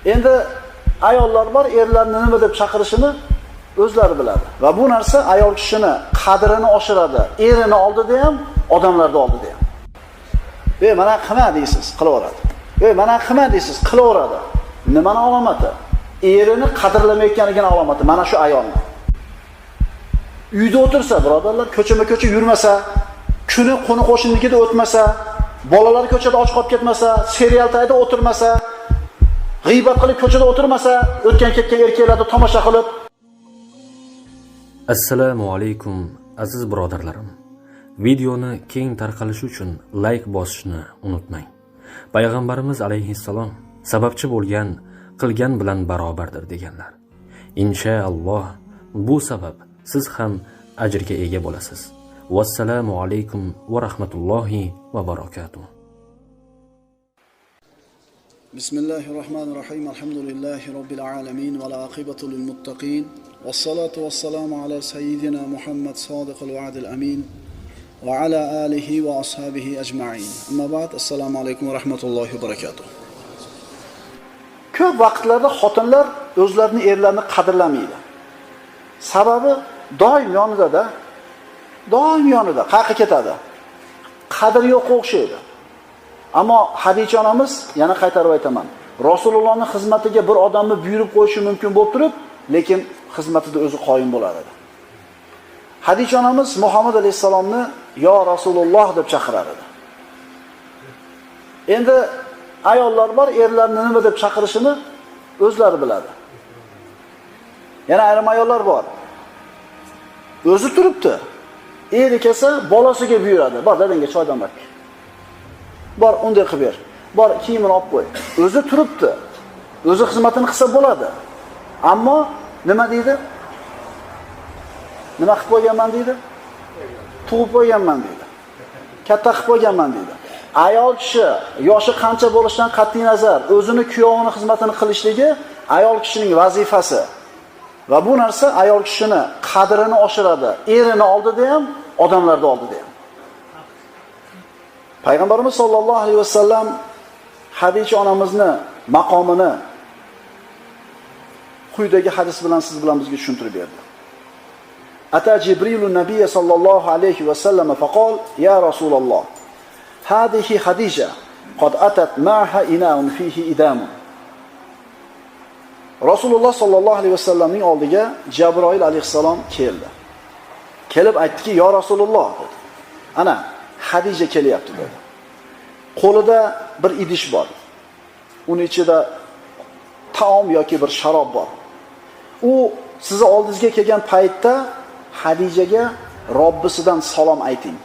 Endi ayollar bor, erlarni nima deb chaqirishini o'zlari biladi. Va bu narsa ayol kishini qadrini oshiradi. Erini oldida ham, odamlarning oldida ham. Mana qilma deysiz, qilaveradi. Mana qilma deysiz, qilaveradi. Nimani alomati? Erini qadrlamayotganligini alomati. Mana shu ayolni. Uyda o'tirsa, birodarlar, ko'chama-ko'cha yurmasa, kuni qo'ni-qo'shninikida o'tmasa, bolalar ko'chada och qolib ketmasa, serial tayda o'tirmasa, g'iybat qilib ko'chada o'tirmasa, o'tgan-ketgan erkaklarni tomosha qilib. Assalomu alaykum aziz birodarlarim. Videoni keng tarqalishi uchun like bosishni unutmang. Payg'ambarimiz alayhissalom sababchi bo'lgan qilgan bilan barobardir deganlar. Inshaalloh bu sabab siz ham ajrga ega bo'lasiz. Vassalomu alaykum va rahmatullohi va barakatuh. Bismillahirrahmanirrahim. Alhamdulillahi robbil alamin va aqibatu lil muttaqin. Wassalatu wassalamu ala sayyidina Muhammad sodiqil va'dil amin va ala alihi va ashabihi ajma'in. Amma ba'd, assalomu alaykum va rahmatullohi va barakatuh. Ko'p vaqtlarda xotinlar o'zlarining erlarini qadrlamaydi. Sababi doim yonida-da, doim yonida, qayerga ketadi. Qadr yo'q o'xshaydi. Ammo Hadicha onamiz, yana qaytarib aytaman, Rasulullohning xizmatiga bir odamni buyurib qo'yishi mumkin bo'lib turib, lekin xizmatida o'zi qoyim bo'lar edi. Hadicha onamiz Muhammad alayhisalomni yo Rasululloh deb chaqirar edi. Endi ayollar bor, erlarni nima deb chaqirishini o'zlari biladi. Yana ayrim ayollar bor. O'zi turibdi. Eri kelsa, bolasiga buyuradi. Bor, dadangga choydan bak. Bor, unday qilib ber. Bor, kiyimini olib qo'y. O'zi turibdi. O'zi xizmatini qilsa bo'ladi. Ammo nima deydi? Nima qilib qo'yganman deydi? Tug'ib qo'yganman deydi. Katta qilib qo'yganman deydi. Ayol kishi yoshi qancha bo'lishidan qat'iy nazar, o'zini kuyovining xizmatini qilishligi ayol kishining vazifasi. Va bu narsa ayol kishini qadrini oshiradi. Erini oldida ham, odamlarning oldida ham. Payg'ambarimiz sollallohu alayhi vasallam Hadicha onamizni maqomini quyidagi hadis bilan siz bilan bizga tushuntirib berdi. Ata Jibrilun Nabiy sallallohu alayhi vasallam faqol: "Ya Rasululloh, hadihi Hadicha qad atat ma'ha ina'un fihi idamun." Rasululloh sallallohu alayhi vasallamning oldiga Jabroil alayhisalom keldi. Kelib aytdiki: "Ya Rasululloh" dedi. "Ana Hadicha kelyapti" dedi. Qo'lida bir idish bor. Uning ichida taom yoki bir sharob bor. U sizni oldingizga kelgan paytda Hadijaga Robbisidan salom ayting.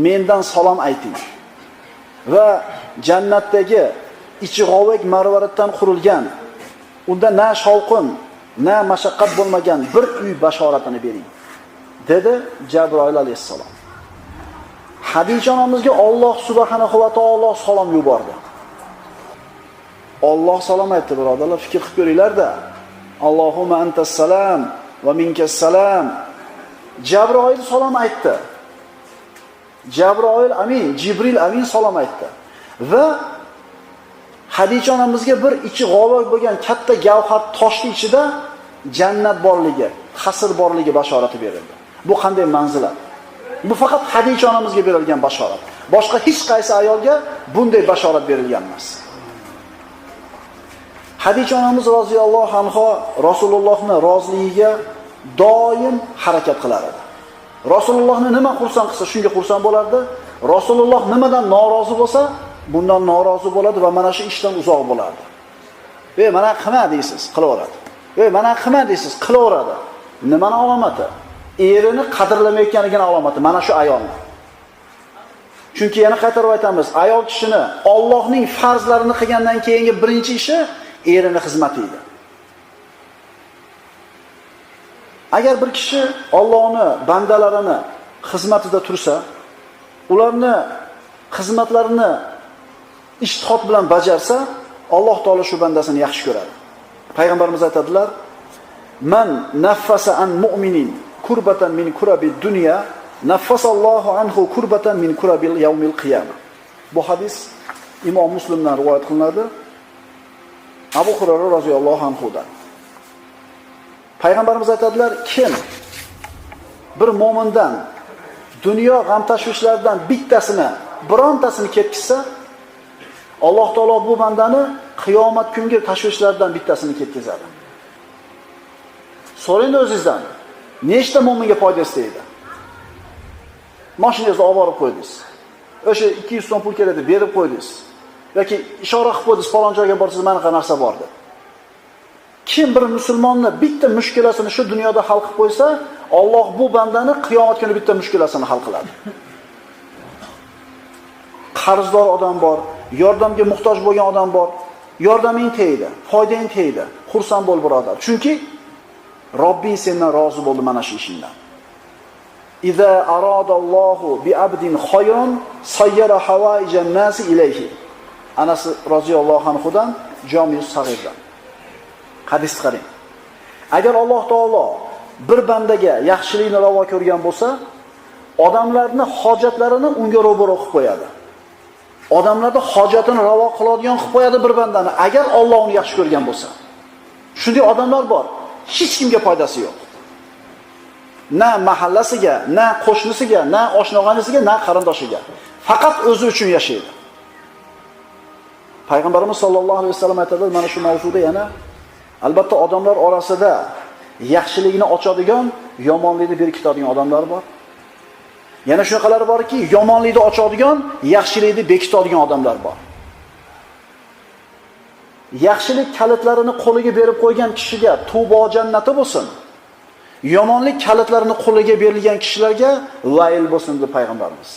Mendan salom ayting. Va jannatdagi ichi g'ovak marvaratdan qurilgan, unda na shovqin, na mashaqqat bo'lmagan bir uy bashoratini bering, dedi Jabroil alayhissalom. Hadicha onamizga Alloh subhanahu va taolo salom yubordi. Alloh salom aytdi, birodarlar, fikr qilib ko'ringlar-da. Allohumma antas salam va minkas salam. Jabroil salom aytdi. Jabroil amin, Jibril amin salom aytdi. Va Hadicha onamizga bir ichi g'ovak bo'lgan katta gavhar toshli ichida jannat borligi, qasr borligi bashorati berildi. Bu qanday manzilat? Bu faqat Hadicha onamizga berilgan bashorat. Boshqa hech qaysi ayolga bunday bashorat berilgan emas. Hadicha onamiz roziyallohu anha Rasulullohning roziligiga doim harakat qilar edi. Rasulullohni nima xursand qilsa, shunga xursand bo'lardi. Rasululloh nimadan norozi bo'lsa, bundan norozi bo'ladi va mana shu ishdan uzoq bo'lardi. Mana qilma deysiz, qilaveradi. Mana qilma deysiz, qilaveradi. Nimani alomati? Erini qadrlamayotganligini alomati mana shu ayolni. Chunki yana qaytarib aytamiz, ayol kishini Allohning farzlarini qilgandan keyingi birinchi ishi erini xizmati edi. Agar bir kishi Allohning bandalarini xizmatida tursa, ularni xizmatlarini ijtihod bilan bajarsa, Alloh taolo shu bandasini yaxshi ko'radi. Payg'ambarimiz aytadilar: "Man naffasa an mu'minin kurbatan min kurabi dunya, naffasallohu anhu kurbatan min kurabil yawmil qiyamah." Bu hadis Imom Muslimdan rivoyat qilinadi. Abu Hurayra roziyallohu anhudan. Payg'ambarimiz aytadilar, kim bir mo'mindan dunyo g'am tashvishlaridan bittasini, birontasini ketkizsa, Alloh taolo bu bandani qiyomat kungi tashvishlardan bittasini ketkazadi. So'rang o'zingizdan, nechta mo'minga foydasi tegdi? Mashinangizni olib borib qo'ydingiz. O'sha 200 so'm pul kerak deb berib qo'ydingiz. Yoki ishora qilib qo'ydingiz, falon joyga borsangiz mana qanaqa narsa bor deb. Kim bir musulmonni bitta mushkulasini shu dunyoda hal qilib qo'ysa, Alloh bu bandani qiyomat kuni bitta mushkulasini hal qiladi. Qarzdor odam bor, yordamga muhtoj bo'lgan odam bor. Yordaming tegdi, foydang tegdi. Xursand bo'l birodar. Chunki Robbing sendan rozi bo'ldi mana shu ishingdan. Iza aradallohu bi abdin khayran sayyara hawaijan nasi ilayhi. Anas roziyallohu anhudan Jami' Sag'irdan. Hadis qarang. Agar Alloh taolo bir bandaga yaxshilikni ravo ko'rgan bo'lsa, odamlarning hojatlarini unga ro'baro qilib qo'yadi. Odamlarning hojatini ravo qiladigan qilib qo'yadi bir bandani, agar Alloh uni yaxshi ko'rgan bo'lsa. Shunday odamlar bor, hech kimga foydasi yo'q. Na mahallasiga, na qo'shnisiga, na oshna-og'anisiga, na qarindoshiga. Faqat o'zi uchun yashaydi. Payg'ambarimiz sollallohu alayhi vasallam aytadilar, mana shu mavzuda yana albatta odamlar orasida yaxshilikni ochadigan, yomonlikni berkitadigan odamlar bor. Yana shunaqalar borki, yomonlikni ochadigan, yaxshilikni bekitadigan odamlar bor. Yaxshilik kalitlarini qo'liga berib qo'ygan kishiga tubo jannati bo'lsin. Yomonlik kalitlarini qo'liga berilgan kishilarga vayl bo'lsin deb payg'ambarimiz.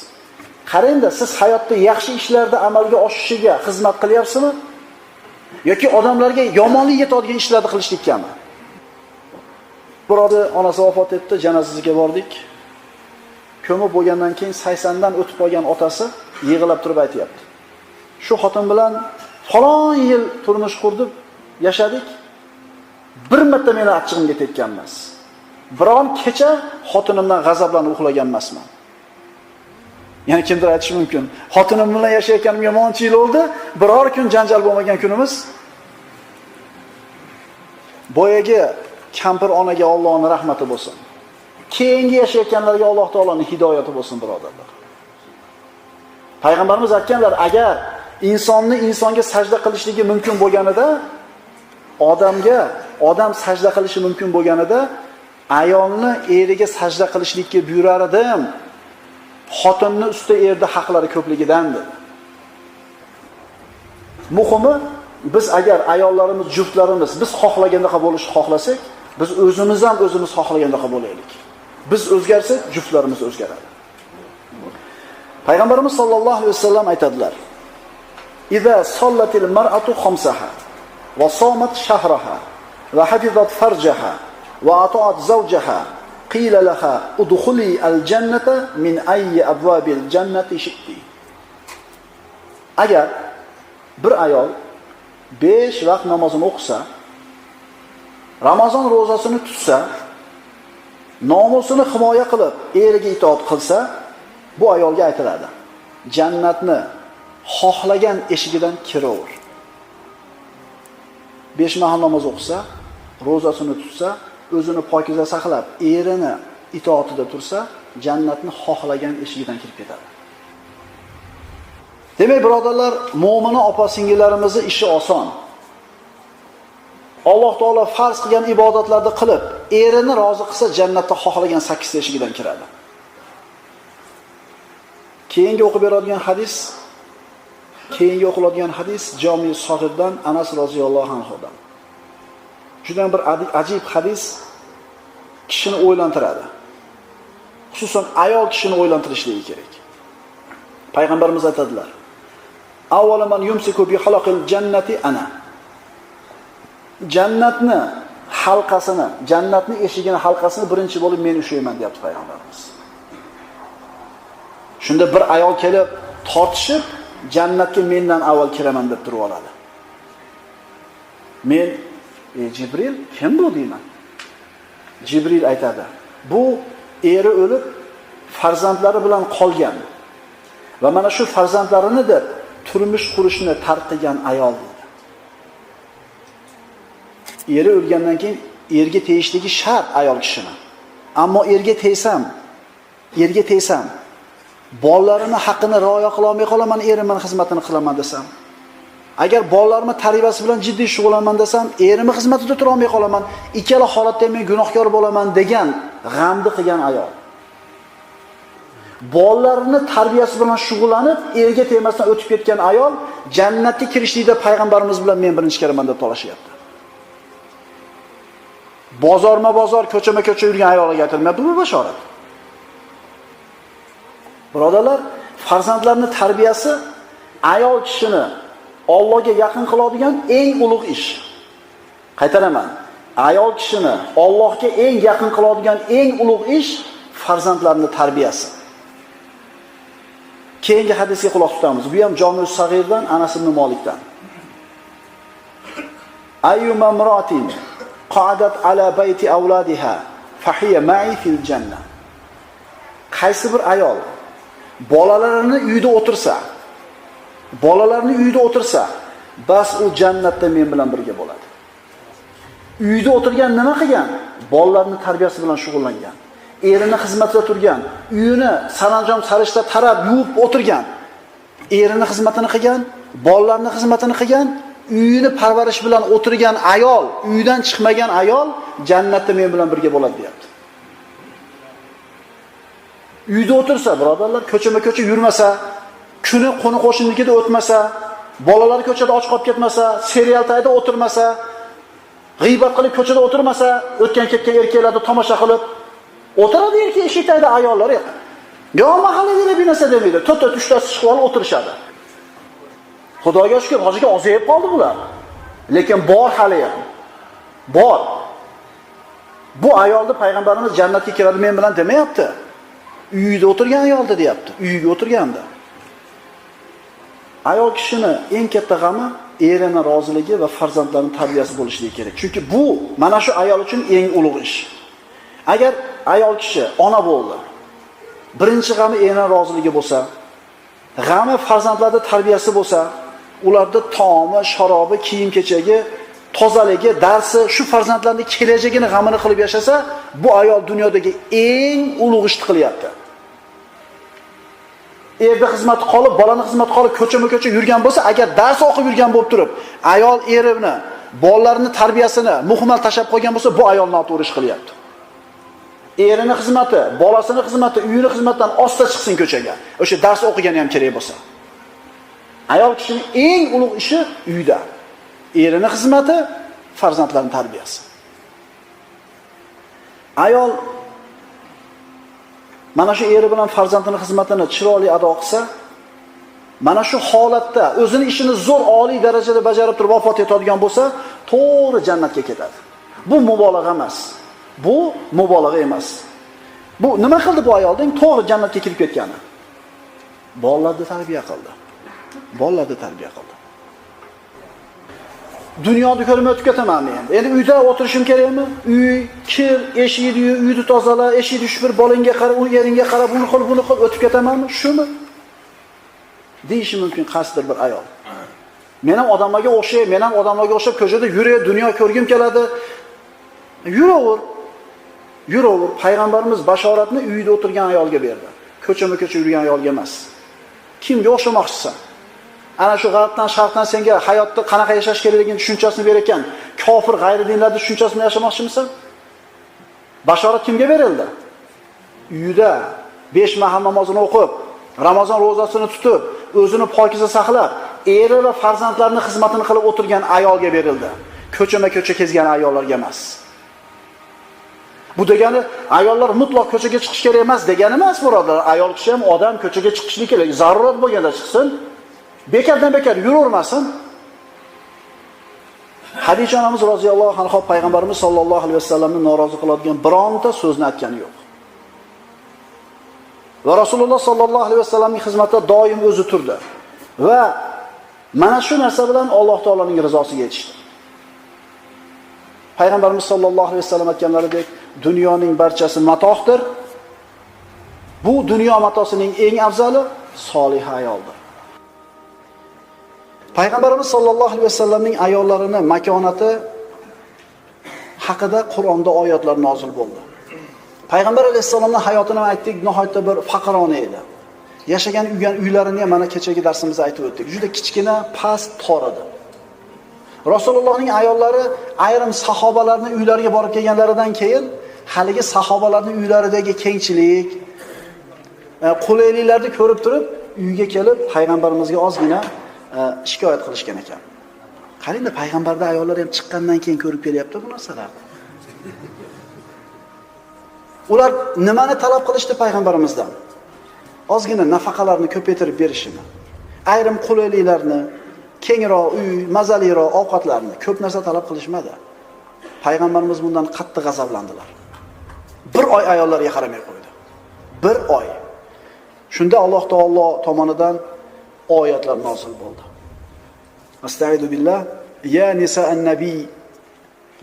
Qarangda, siz hayotda yaxshi ishlarda amalga oshishiga xizmat qilyapsizmi? Yoki odamlarga yomonlik yetadigan ishlarni qilishlikami? Biroda onasi vafot etdi, janozasiga bordik. Ko'mib bo'lgandan keyin 80 dan o'tib qolgan otasi yig'ilib turib aytayapti. Shu xotin bilan falon yil turmush qurdik, yashadik. Bir marta meni achchig'imga tekkan emas. Biron kecha xotinimdan g'azablanib uxlagan emasman. Ya'ni kimdir aytishi mumkin. Xotinim bilan yashayotganim yomonchi yil bo'ldi, biror kun janjal bo'lmagan kunimiz. Boyaga kampir onaga Allohning rahmati bo'lsin. Keyingi yashayotganlarga Alloh taoloning hidoyati bo'lsin, birodarlar. Payg'ambarimiz aytganlar, agar insonga sajda qilishligi mumkin bo'lganida, odam sajda qilishi mumkin bo'lganida, ayolni eriga sajda qilishlikka buyurar edim. Xotinni ustida erda haqlari ko'pligidan dedi. Muhimi, biz agar ayollarimiz, juftlarimiz biz xohlagandaqa bo'lishni xohlasak, biz o'zimiz ham o'zimiz xohlagandaqa bo'laylik. Biz o'zgarsak, juftlarimiz o'zgaradi. Payg'ambarimiz sollallohu alayhi vasallam aytadilar: "Iza sallatil mar'atu khamsaha va somat shahraha va hafizat farjaha va ata'at zawjaha qila laha udkhuli al-jannata min ayyi abwabil jannati shi'ti." Agar bir ayol 5 vaqt namozini o'qisa, Ramazon ro'zasini tutsa, nomusini himoya qilib, eriga itoat qilsa, bu ayolga aytiladi: jannatni xohlagan eshigidan kiraver. 5 mahal namoz o'qisa, ro'zasini tutsa, o'zini pokiza saqlab, erini itoatida tursa, jannatni xohlagan eshigidan kirib ketadi. Demak, birodarlar, mo'mina opa-singillarimizni ishi oson. Alloh taolo farz qilgan ibodatlarni qilib, erini rozi qilsa, jannatda xohlagan 8 ta eshigidan kiradi. Keyingi o'qib beradigan hadis Jami' Sag'irdan Anas roziyallohu anhudan. Juda bir ajib hadis, kishini o'ylantiradi. Xususan ayol kishini o'ylantirishligi kerak. Payg'ambarimiz aytadilar: "Avvalo man yumsiku bi halaqil jannati ana." Jannatni eshigini halqasini birinchi bo'lib men ushlayman, deyapti payg'ambarimiz. Shunda bir ayol kelib, tortishib, jannatga mendan avval kiraman deb turib oladi. Men Jibril, kim bu deyman? Jibril aytadi: "Bu eri o'lib, farzandlari bilan qolgan va mana shu farzandlarini deb turmush qurishni tark qilgan ayol." dedi. eri o'lgandan keyin erga tegishligi shart ayol kishini. Ammo erga tegsam, bolalarini haqqini rioya qila olmay qolaman, erimning xizmatini qilaman desam, agar bolalarimni tarbiyasi bilan jiddiy shug'ullanaman desam, erimning xizmatida tura olmay qolaman, ikkala holatda men gunohkor bo'laman degan g'amni qilgan ayol. Bolalarini tarbiyasi bilan shug'ullanib, erga tegmasdan o'tib ketgan ayol jannatga kirishlikda payg'ambarimiz bilan men birinchi kiraman deb tolashyapti. Bozorma-bozor, ko'chama-ko'cha yurgan ayolga aytilmayapti bu bashorat. Birodarlar, farzandlarning tarbiyasi ayol kishini Allohga yaqin qiladigan eng ulug' ish. Qaytaraman. Ayol kishini Allohga eng yaqin qiladigan eng ulug' ish farzandlarning tarbiyasi. Keyingi hadisga quloq tutamiz. Bu ham Jami' Sag'irdan Anas ibn Malikdan. Ayyuma imratin qa'adat ala bayti awladiha fahiya ma'i fil janna. Qaysi bir ayol bolalarini uyida o'tirsa, bas u jannatda men bilan birga bo'ladi. Uyida o'tirgan nima qilgan? Bolalarning tarbiyasi bilan shug'ullangan. Erining xizmatida turgan, uyini saranjom sarishta tarab yuvib o'tirgan. Erining xizmatini qilgan, bolalarning xizmatini qilgan, uyini parvarish bilan o'tirgan ayol, uydan chiqmagan ayol jannatda men bilan birga bo'ladi deyapti. Uyda o'tirsa, birodarlar, ko'chama-ko'cha yurmasa, kuni qo'ni qo'shninikida o'tmasa, bolalar ko'chada och qolib ketmasa, serial tayda o'tirmasa, g'iybat qilib ko'chada o'tirmasa, o'tgan-ketgan erkaklarni tomosha qilib o'tiradi erkak eshik tayda ayollar. Yo mahallada bir narsa demaydi. To'rt uchtasi chiqib olib o'tirishadi. Xudoga shukr, hozirga ozayib qoldi bular. Lekin bor hali ham. Bor. Bu ayolni payg'ambarimiz jannatga kiradi men bilan demayapti. Uyida o'tirgan ayolda deyapti. Uyiga o'tirganda. Ayol kishini eng katta g'ami erining roziligi va farzandlarining tarbiyasi bo'lishligi kerak. Chunki bu mana shu ayol uchun eng ulug' ish. Agar ayol kishi ona bo'ldi, birinchi g'ami erining roziligi bo'lsa, g'ami farzandlarning tarbiyasi bo'lsa, ularda taomi, sharobi, kiyim-kechagi, tozaligi, darsi, shu farzandlarning kelajagini g'amini qilib yashasa, bu ayol dunyodagi eng ulug' ishni qilyapti. Erda xizmat qolib, bolani xizmat qolib ko'chama-ko'cha yurgan bo'lsa, agar dars o'qib yurgan bo'lib turib, ayol erini, bolalarini tarbiyasini muhmal tashab qo'ygan bo'lsa, bu ayol noto'g'ri ish qilyapti. Erini xizmati, bolasini xizmati, uyini xizmatdan osta chiqsin ko'chaga. O'sha dars o'qigani ham kerak bo'lsa. Ayol kishining eng ulug' ishi uyda. Erini xizmati, farzandlarining tarbiyasi. Ayol mana shu eri bilan farzandining xizmatini chiroyli ado qilsa, mana shu holatda o'zining ishini zo'r oliy darajada bajarib turib vafot etadigan bo'lsa, to'g'ri jannatga ketadi. Bu mubolag'a emas. Bu mubolag'a emas. Bu nima qildi bu ayolning to'g'ri jannatga kirib ketgani? Bolalarni tarbiya qildi. Dunyoni ko'rib o'tib ketaman men. Endi uyda o'tirishim kerakmi? Uy, kir, eshikni yuv, uyni tozala, eshikni shupir, bolangga qarab, uni eringga qarab, uni qil, buni qil o'tib ketamanmi? Shumi? Deyishi mumkin qasdir bir ayol. Men ham odamlarga o'xshab ko'chada yuray, dunyo ko'rgim keladi. Yuraver. Payg'ambarimiz bashoratni uyda o'tirgan ayolga berdi. Ko'chama-ko'cha yurgan ayolga emas. Kimga o'xshamoqchisan? Ana shu g'arbdan, sharqdan senga hayotda qanaqa yashash kerakligini tushunchasini berar ekan, kofir g'ayri dinlarda tushunchasini yashamoqchimisan? Bashorat kimga berildi? Uyida 5 mahal namozini o'qib, Ramazon ro'zasini tutib, o'zini pokiza saqlab, eri va farzandlarining xizmatini qilib o'tirgan ayolga berildi. Ko'chama-ko'cha kezgan ayollarga emas. Bu degani ayollar mutlaq ko'chaga chiqish kerak emas degani emas, birodar. Ayol kishi ham odam ko'chaga chiqishlik kerak. Zarurat bo'lganda chiqsin. Bekardan bekar yuravermasin. Hadisha onamiz roziyallohu anha payg'ambarimiz sollallohu alayhi vasallamni norozi qiladigan bironta so'zni aytgani yo'q. Va Rasululloh sollallohu alayhi vasallamning xizmatida doim o'zi turdi. Va mana shu narsa bilan Alloh taolaning rizosiga yetishdi. Payg'ambarimiz sollallohu alayhi vasallam aytganlaridek, dunyoning barchasi matohdir. Bu dunyo matosining eng afzali solih ayoldir. Payg'ambarimiz sollallohu alayhi vasallamning ayollarining makonati haqida Qur'onda oyatlar nozil bo'ldi. Payg'ambar alayhisolamning hayotini aytdik, nihoyatda bir faqirona edi. Yashagan uylarini ham mana kechagi darsimizda aytib o'tdik. Juda kichkina, past, tor edi. Rasulullohning ayollari ayrim sahobalarning uylariga borib kelganlaridan keyin haligi sahobalarning uylaridagi kengchilik, qulayliklarni ko'rib turib, uyga kelib payg'ambarimizga ozgina shikoyat qilishgan ekan. Qarangda, payg'ambarda ayollar ham chiqqandan keyin ko'rib kelyapti bu narsalarni. Ular nimani talab qilishdi payg'ambarimizdan? Ozgina nafaqalarni ko'paytirib berishini, ayrim qulayliklarni, kengroq uy, mazaliroq ovqatlarni ko'p narsa talab qilishmadi. Payg'ambarimiz bundan qattiq g'azablandilar. Bir oy ayollarga qaramay qo'ydi. Bir oy. Shunda Alloh taolo tomonidan oyatlar nozil bo'ldi. Astagfiru billah, ya nisa'an nabiy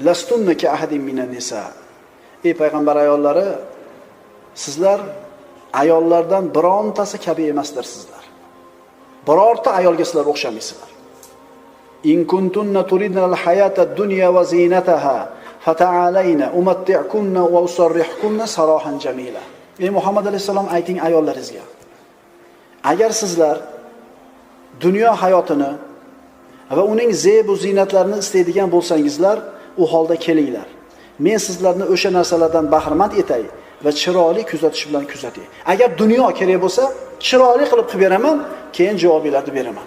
lastunna ka ahadin minan nisa. Ey payg'ambar ayollari, sizlar ayollardan birontasi kabi emasdirsizlar. Birorta ayolga sizlar o'xshamaysizlar. In kuntunna turidna al-hayata ad-dunya wa zinataha fata'alayna umatti'kunna wa usarrihkunna sarahan jamila. Ey Muhammad alayhisalom, ayting ayollaringizga. Agar sizlar dunyo hayotini va uning zeb va ziynatlarini istaydigan bo'lsangizlar, u holda kelinglar. Men sizlarni o'sha narsalardan bahramand etay va chiroyli kuzatish bilan kuzatay. Agar dunyo kerak bo'lsa, chiroyli qilib beraman, keyin javoblarni beraman.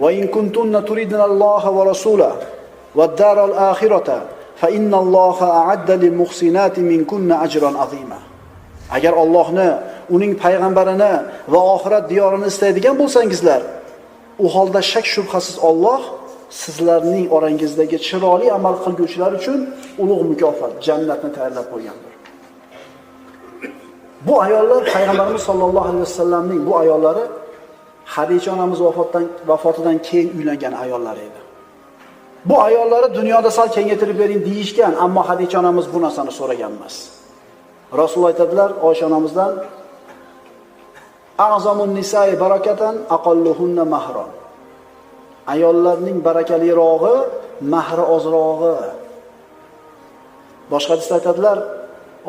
Va in kuntunna turidna Alloha va rasulahu wad-daral akhirata fa innalloha a'adda lil muhsinati minkunna ajran azima. Agar Allohni, uning payg'ambarini va oxirat diyorini istaydigan bo'lsangizlar, u holda shak shubhasiz Alloh sizlarning orangizdagi chiroyli amal qilguvchilar uchun ulug' mukofot, jannatni tayyorlab qo'ygandir. Bu ayollar payg'ambarimiz sollallohu alayhi vasallamning bu ayollari Hadicha onamiz vafotidan keyin uylangan ayollar edi. Bu ayollari dunyoda sal kengaytirib bering deyishgan, ammo Hadicha onamiz bu narsani so'ragan emas. Rasul aytadilar Oysha onamizdan: "A'zamun nisa'i barakatan aqalluhunna mahron." Ayollarning barakalirog'i, mahri ozrog'i. Boshqa hadisda aytadilar,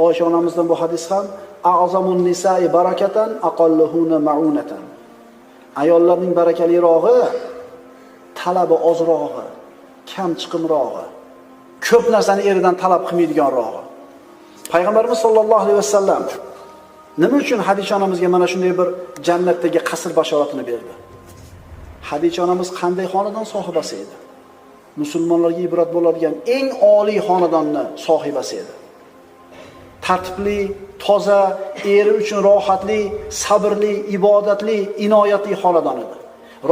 Oysha onamizdan bu hadis ham: "A'zamun nisa'i barakatan aqalluhunna ma'unatan." Ayollarning barakalirog'i, talabi ozrog'i, kam chiqimrog'i, ko'p narsani eridan talab qilmaydiganrog'i. Payg'ambarimiz sollallohu alayhi vasallam nima uchun Hadicha onamizga mana shunday bir jannatdagi qasr bashoratini berdi? Hadicha onamiz qanday xonadon sohibasi edi? Musulmonlarga ibrat bo'ladigan eng oliy xonadonni sohibasi edi. Tartibli, toza, eri uchun rohatli, sabrli, ibodatli, inoyatli xonadon edi.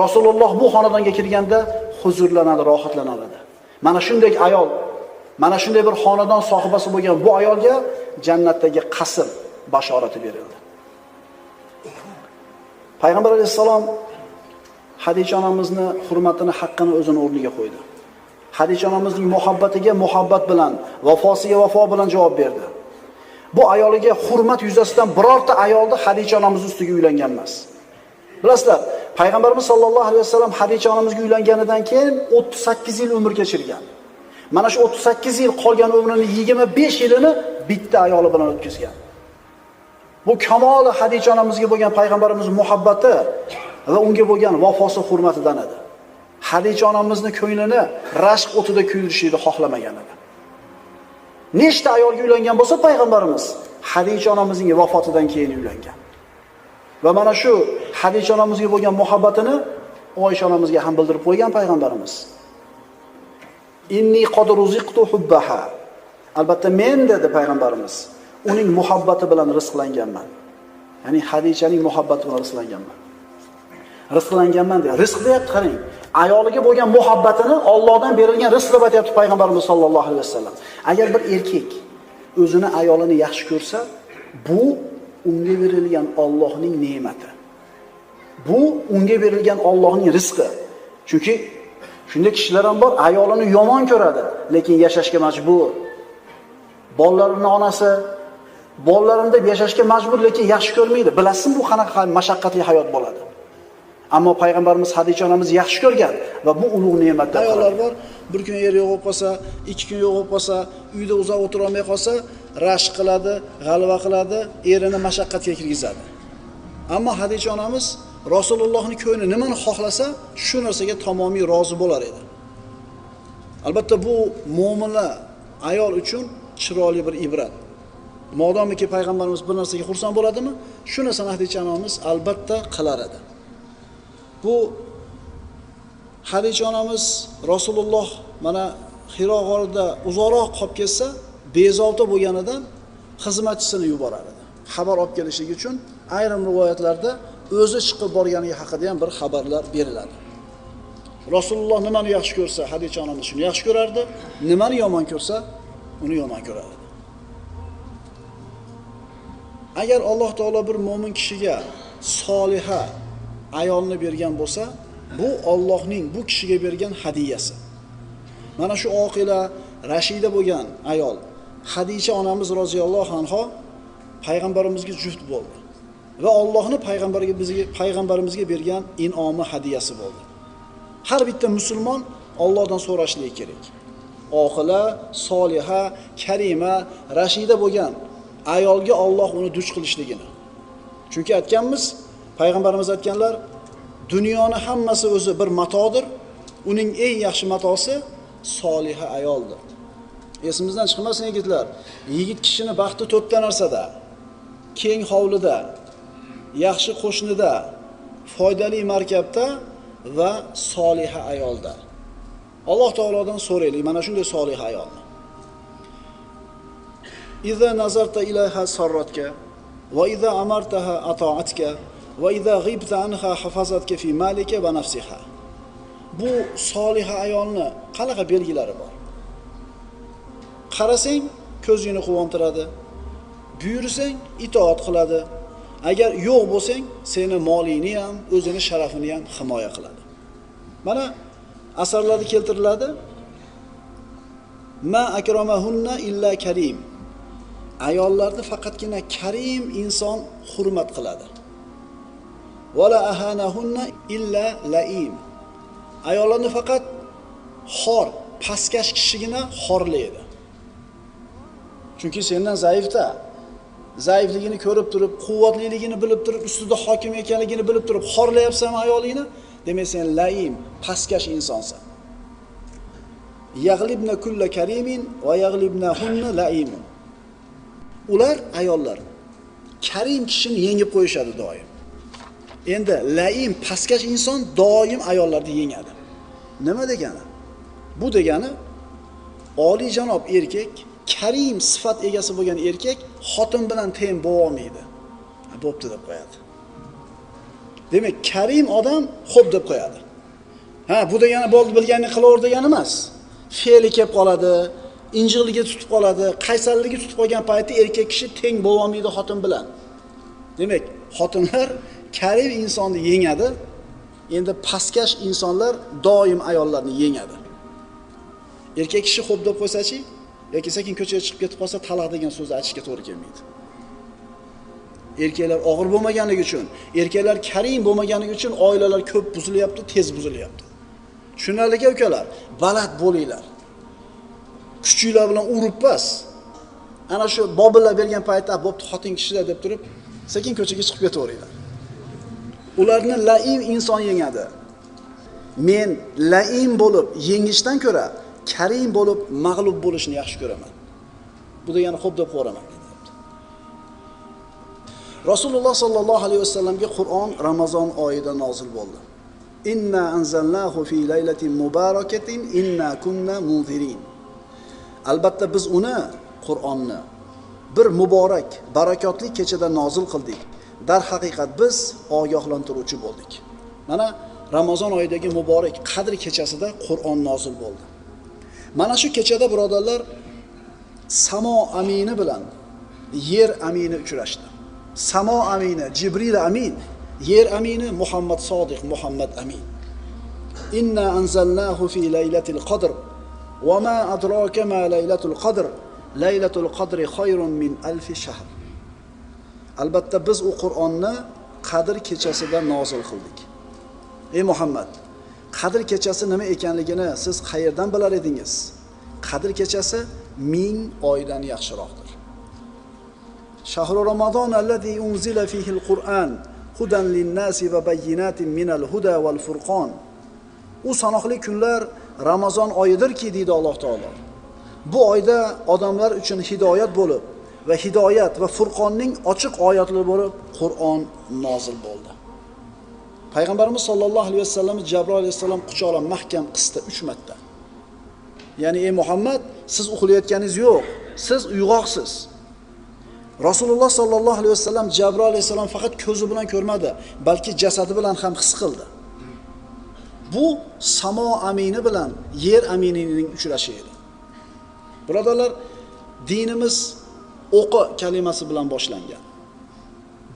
Rasululloh bu xonadonga kirganda huzurlanadi, rohatlanadi. Mana shunday ayol, mana shunday bir xonadon sohibasi bo'lgan bu ayolga jannatdagi qasr bashorati berildi. Payg'ambar alayhisalom Hadicha onamizni hurmatini, haqqini o'zini o'rniga qo'ydi. Hadicha onamizning muhabbatiga muhabbat bilan, vafosiga vafo bilan javob berdi. Bu ayoliga hurmat yuzasidan birorta ayolda Hadicha onamiz ustiga uylangan emas. Bilasizlar, Payg'ambarimiz sollallohu alayhi vasallam Hadicha onamizga uylanganidan keyin 38 yil umr kechirgan. Mana shu 38 yil qolgan umrini 25 yilini bitta ayoli bilan o'tkazgan. Bu kamoli Hadicha onamizga bo'lgan payg'ambarimiz muhabbati va unga bo'lgan vafosi, hurmatidan edi. Hadicha onamizni ko'nglini rashq o'tida kuydirishni xohlamagan edi. Nechta ayolga uylangan bo'lsa payg'ambarimiz Hadicha onamizning vafotidan keyin uylangan. Va mana shu Hadicha onamizga bo'lgan muhabbatini Oysha onamizga ham bildirib qo'ygan payg'ambarimiz. Inni qad ruziqtu hubbaha. Albatta men, dedi payg'ambarimiz, uning muhabbati bilan rizqlanganman. Ya'ni Hadichaning muhabbati bilan rizqlanganman. Rizqlanganman dedi. Rizq deyapti, qarang. Ayoliga bo'lgan muhabbatini Allohdan berilgan rizq deb aytayapti payg'ambarimiz sollallohu alayhi vasallam. Agar bir erkak o'zini ayolini yaxshi ko'rsa, bu unga berilgan Allohning ne'mati. Bu unga berilgan Allohning rizqi. Chunki shunday kishilar ham bor, ayolini yomon ko'radi, lekin yashashga majbur. Bolalarining onasi bolalarim deb yashashga majbur, lekin yaxshi ko'rmaydi. Bilasizmi bu qanaqa mashaqqatli hayot bo'ladi? Ammo payg'ambarimiz Hadicha onamiz yaxshi ko'rgan va bu ulug' ne'matlar. Ayollar bor, bir kun er yo'q bo'lib qolsa, 2 kun yo'q bo'lib qolsa, uyda uzoq o'tira olmay qolsa, rashk qiladi, g'alva qiladi, erini mashaqqatga kirgizadi. Ammo Hadicha onamiz Rasulullohning ko'ngli nimani xohlasa, shu narsaga tamomiy rozi bo'lar edi. Albatta bu mo'minlar ayol uchun chiroyli bir ibrat. Modomiki payg'ambarimiz bir narsaga xursand bo'ladimi, shu narsani Hadicha onamiz albatta qilar edi. Bu Hadicha onamiz Rasululloh mana Hiro g'orida uzoqroq qolib ketsa, bezovta bo'lganidan xizmatchisini yuborar edi. Xabar olib kelishlik uchun ayrim rivoyatlarda o'zi chiqib borganligi haqida ham bir xabarlar beriladi. Rasululloh nimani yaxshi ko'rsa, Hadicha onamiz shuni yaxshi ko'rardi, nimani yomon ko'rsa, uni yomon ko'rardi. Agar Alloh taolo bir mo'min kishiga soliha ayolni bergan bo'lsa, bu Allohning bu kishiga bergan hadiyasi. Mana shu oqila, rashida bo'lgan ayol Hadicha onamiz roziyallohu anha payg'ambarimizga juft bo'ldi va Allohning payg'ambarimizga bergan in'omi hadiyasi bo'ldi. Har bitta musulmon Allohdan so'rashligi kerak. Oqila, soliha, karima, rashida bo'lgan ayolga Alloh uni duch qilishligini. Chunki aytganmiz, payg'ambarimiz aytganlar, dunyoni hammasi o'zi bir matodir, uning eng yaxshi matosi soliha ayoldir. Esimizdan chiqmasin yigitlar, yigit kishini baxti to'rtta narsada: keng hovlida, yaxshi qo'shnida, foydali markabda va soliha ayolda. Alloh taolodan so'raylik mana shunday soliha ayolni. Iza nazarta ilayha sarratka va iza amartaha ata'atka va iza ghibta anha hafazatka fi malika va nafsiha. Bu soliha ayolni qanaqa belgilari bor? Qarasang, ko'zingni quvontiradi. Buyursang, itoat qiladi. Agar yo'q bo'lsang, seni molingni ham, o'zini sharafini ham himoya qiladi. Mana asarlarda keltiriladi. Ma akramahunna illa karim. Ayollarni faqatgina karim inson hurmat qiladi. Wala ahanahunna illa laim. Ayollarni faqat xor, pastkash kishigina xorlaydi. Chunki sendan zaifda, zaifligini ko'rib turib, quvvatliligini bilib turib, ustida hokim ekanligini bilib turib xorlayapsan ayolingni, demak sen laim, pastkash insonsan. Yaghlibna kulla karimin va yaghlibnahunna laim. Ular ayollar karim kishini yengib qo'yishadi doim. Endi laim, pastkash inson doim ayollarni yengadi. Nima degani? Bu degani oliy janob erkak, karim sifat egasi bo'lgan erkak xotin bilan teng bo'la olmaydi. Bo'pti deb qo'yadi. Demak, karim odam xo'p deb qo'yadi. Ha, bu degani bo'ldi bilganini qilaver degani emas. Fe'li kelib qoladi, injiqligi tutib qoladi, qaysarligi tutib qolgan paytda erkak kishi teng bo'la olmaydi xotin bilan. Demak, xotinlar karim insonni yengadi. Endi pastkash insonlar doim ayollarni yengadi. Erkak kishi xo'p deb qo'ysa-chi, yoki sekin ko'chaga chiqib ketib qolsa, taloq degan so'zni aytishga to'g'ri kelmaydi. Erkaklar og'ir bo'lmaganligi uchun, erkaklar karim bo'lmaganligi uchun oilalar ko'p buzilyapti, tez buzilyapti. Tushunarli ukalar, baland bo'linglar. Kuchinglar bilan urib pas. Ana shu bobillar bergan paytda bo'pti xotin kishilar deb turib, sekin ko'chaga chiqib ketaveringlar. Ularni laim inson yengadi. Men laim bo'lib yengishdan ko'ra karim bo'lib mag'lub bo'lishni yaxshi ko'raman. Bu degani xo'p deb qo'raman. Rasululloh sallallohu alayhi vasallamga Qur'on Ramazon oyida nozil bo'ldi. Inna anzalnahu fi laylatin mubarakatin inna kunna munzirin. Albatta biz uni Qur'onni bir muborak, barakotli kechada nozil qildik. Dar haqiqat biz ogohlantiruvchi bo'ldik. Mana Ramazon oyidagi muborak Qadr kechasida Qur'on nozil bo'ldi. Mana shu kechada birodarlar samo amini bilan yer amini uchrashdi. Samo amini Jibril amin, yer amini Muhammad Sodiq Muhammad amin. Inna anzalnahu fi laylatil qadr wa ma adraka ma laylatul qadr. Laylatul qadri khayrun min alf shahr. Albatta biz u Qur'onni Qadr kechasida nozil qildik. Ey Muhammad, Qadr kechasi nima ekanligini siz qayerdan bilar edingiz? Qadr kechasi 1000 oydan yaxshiroqdir. Shahru Ramazon allazi unzila fihi al-Qur'an hudan lin-nasi va bayyinatin minal huda wal furqon. U sanoqli kunlar Ramazon oyidirki, deydi Alloh taolo. Bu oyda odamlar uchun hidoyat bo'lib va hidoyat va furqonning ochiq oyatlari bo'lib Qur'on nozil bo'ldi. Payg'ambarimiz sollallohu alayhi vasallam Jabroil alayhisalom quchoqlab mahkam qisdi 3 marta. Ya'ni ey Muhammad, siz uxlayotganingiz yo'q, siz uyg'oqsiz. Rasululloh sollallohu alayhi vasallam Jabroil alayhisalom faqat ko'zi bilan ko'rmadi, balki jasadi bilan ham his qildi. Bu samo amini bilan yer aminining uchrashi edi. Birodarlar, dinimiz o'qi kalimasi bilan boshlangan.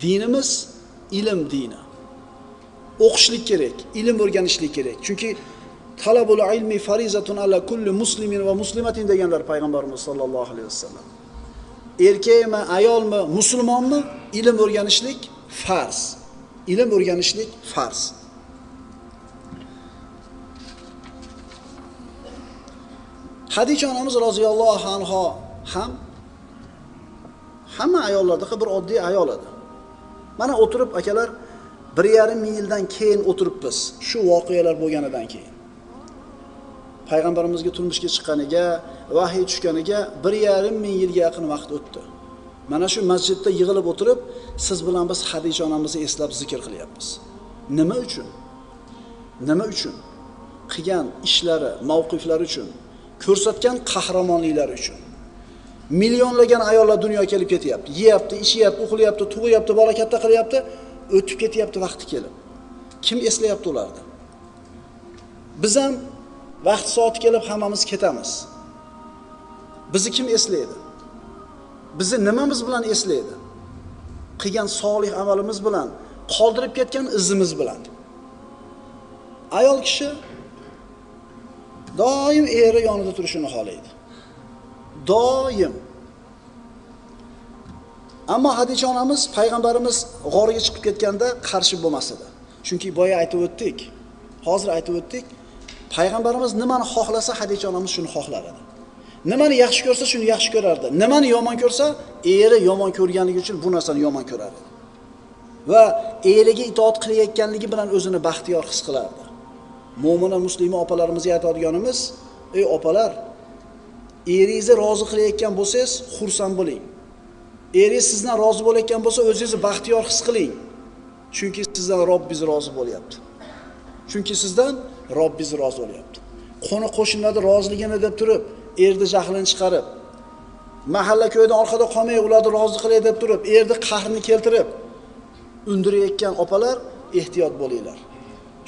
Dinimiz ilm dini. O'qishlik kerak, ilm o'rganishlik kerak. Chunki talabul ilmi farizatun ala kulli muslimin va muslimatin deganlar payg'ambarimiz sollallohu alayhi vasallam. Erkakmi, ayolmi, musulmonmi ilm o'rganishlik farz. Ilm o'rganishlik farz. Hadicha onamiz roziyallohu anha ham hamma ayollardagi bir oddiy ayol edi. Mana o'tirib akalar 1,5 ming yildan keyin o'tiribmiz. Shu voqealar bo'lganidan keyin. Payg'ambarimizga turmushga chiqqaniga, vahiy tushganiga 1,5 ming yilga yaqin vaqt o'tdi. Mana shu masjidda yig'ilib o'tirib, siz bilan biz Hadicha onamizni eslab zikr qilyapmiz. Nima uchun? Nima uchun? Qilgan ishlari, mavqiflari uchun, ko'rsatgan qahramonliklari uchun. Millionlagan ayollar dunyoga kelib ketyapti. Yeyapti, ichyapti, uxlayapti, tug'yapti, bola katta qilyapti, o'tib ketyapti vaqti kelib. Kim eslayapti ularni? Biz ham vaqt soati kelib hammamiz ketamiz. Bizni kim eslaydi? Bizni nimamiz bilan eslaydi? Qilgan solih amalimiz bilan, qoldirib ketgan izimiz bilan. Ayol kishi doim eri yonida turishini xohlaydi. Doim. Ammo Hadicha onamiz payg'ambarimiz g'orga chiqib ketganda qarshi bo'lmas edi. Chunki boya aytib o'tdik. Hozir aytib o'tdik. Payg'ambarimiz nimani xohlasa Hadicha onamiz shuni xohlar edi. Nimani yaxshi ko'rsa shuni yaxshi ko'rardi. Nimani yomon ko'rsa, eri yomon ko'rganligi uchun bu narsani yomon ko'rardi. Va eriga itoat qilayotganligi bilan o'zini baxtiyor his qilardi. Mo'mina muslima opalarimizga aytadiganimiz, ey opalar, eringizni rozi qilayotgan bo'lsangiz, xursand bo'ling. Eringiz sizdan rozi bo'layotgan bo'lsa, o'zingizni baxtiyor his qiling. Chunki sizdan Robbingiz rozi bo'lyapti. Chunki sizdan Robbingiz rozi bo'lyapti. Qo'ni qo'shnilarni roziligini deb turib, erni jahlini chiqarib, mahalla ko'ydan orqada qolmay ularni rozi qilay deb turib, erni qahrini keltirib undirayotgan opalar ehtiyot bo'linglar.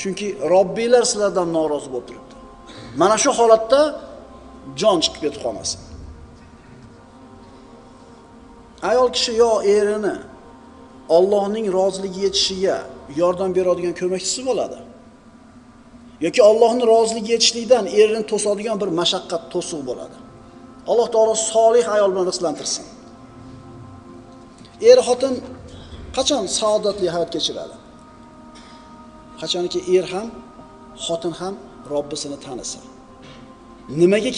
Chunki Robbinglar sizlardan norozi bo'lib turibdi. Mana shu holatda jon chiqib ketib qolmasin. Ayol kishi yo erini Allohning roziligiga yetishiga yordam beradigan ko'makchisi bo'ladi. Yoki Allohning roziligiga yetishlikdan erini to'sadigan bir mashaqqat to'siq bo'ladi. Alloh taolo solih ayol bilan rizqlantirsin. Er xotin qachon saodatli hayot kechiradi? Qachonki er ham, xotin ham Robbisini tanisa. Nimaga